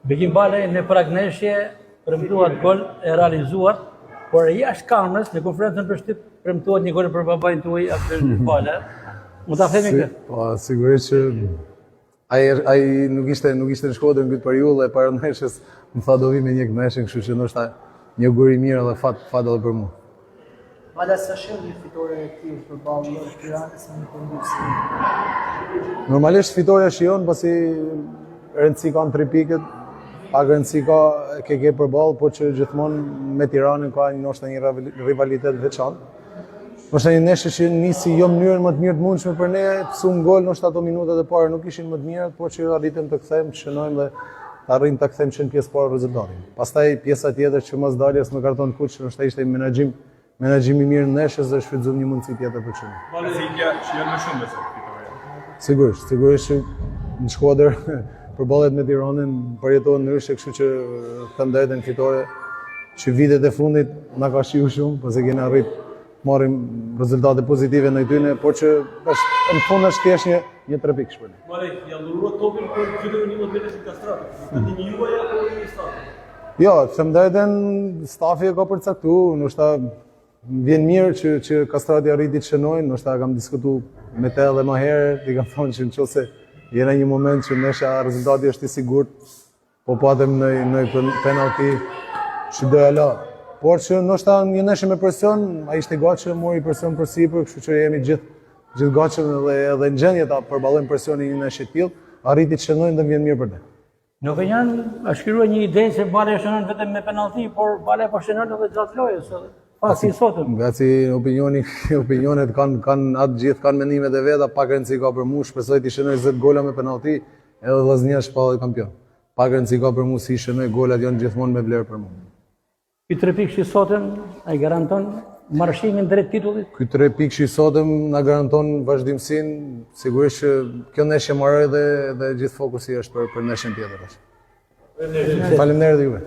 Bekim Balej në pragneshje premtuat gol e realizuar, por jashtë kamrës në konferencën për shtyp premtuat një gol për babain tuaj Abdel Bale. Mund ta themi këtë? Po, sigurisht që ai nuk ishte në Shkodër në këtë periudhë e parëndeshjes, më tha do vi me një këndeshje, kështu që ndoshta një gur i mirë dhe fat edhe për mua. Bala sa shëll një fitore e tillë përballë Tiranës në kondisi. Normalisht fitoria shijon pasi rëndësi kanë 3 pikët, pak rëndësi ka ke përballë, por që gjithmonë me Tiranën ka ndoshta një rivalitet veçantë. Ndoshta një ndeshje që nisi jo mënyrën më të mirë të mundshme për ne, psuam gol, ndoshta ato minutat e para nuk ishin më të mira, por që arritëm të kthejmë, të shënojmë dhe të arrijmë të kthejmë që në pjesë parë rezultatin. Pastaj pjesa tjetër që mos daljes me karton kuq, ndoshta ishte menaxhim i mirë në ndeshjes dhe shfrytzuam një mundësi tjetër për çmë. Valezia që janë më shumë se fitoria. Sigurisht që në Shkodër përballet me Tiranën përjetohet ndryshe, kështu që them drejtën fitore që vitet e fundit na ka shiu shumë, pse kemi arrit marrim rezultate pozitive në tyne, por që në fund është thjesht një 3 pikë shpërndim. Valej, ja dhuruat topin për fitoren një modele si Kastrati. Të një juaj apo një stafi? Jo, them drejtën, stafi e ka përcaktuar, ndoshta vjen mirë që Kastrati arriti të shënojnë, ndoshta kam diskutuar me të edhe më herë, i kam thonë që nëse jena një moment që nesha rezultati është i sigurt, po patëm në penalti që doja la. Por që ndoshta një ndeshje me presion, ai ishte gatshëm, mori presion përsipër, kështu që jemi gjithë gatshëm edhe në gjendje ta përballojmë presionin një ndeshje të tillë, arriti të shënojnë dhe vjen mirë për ne. Nuk e janë shkruar një ide se Bale shënon vetëm me penalti, por Bale po shënon edhe gjatë lojës. Pasi sotëm. Ngaci opinionet kanë atë gjithë kanë mendimet e veta, pak rëndësi ka për mua, shpresoj të shënoj 20 gola me penalti, edhe Vllaznia shpallë kampion. Pak rëndësi ka për mua si shënoj golat janë gjithmonë me vlerë për mua. Ky 3 pikë që sotëm ai garanton marrëshimin drejt titullit. Ky 3 pikë që sotëm na garanton vazhdimsinë, sigurisht që kjo ndeshje marrë dhe gjithë fokusi është për ndeshjen tjetër. Faleminderit juve.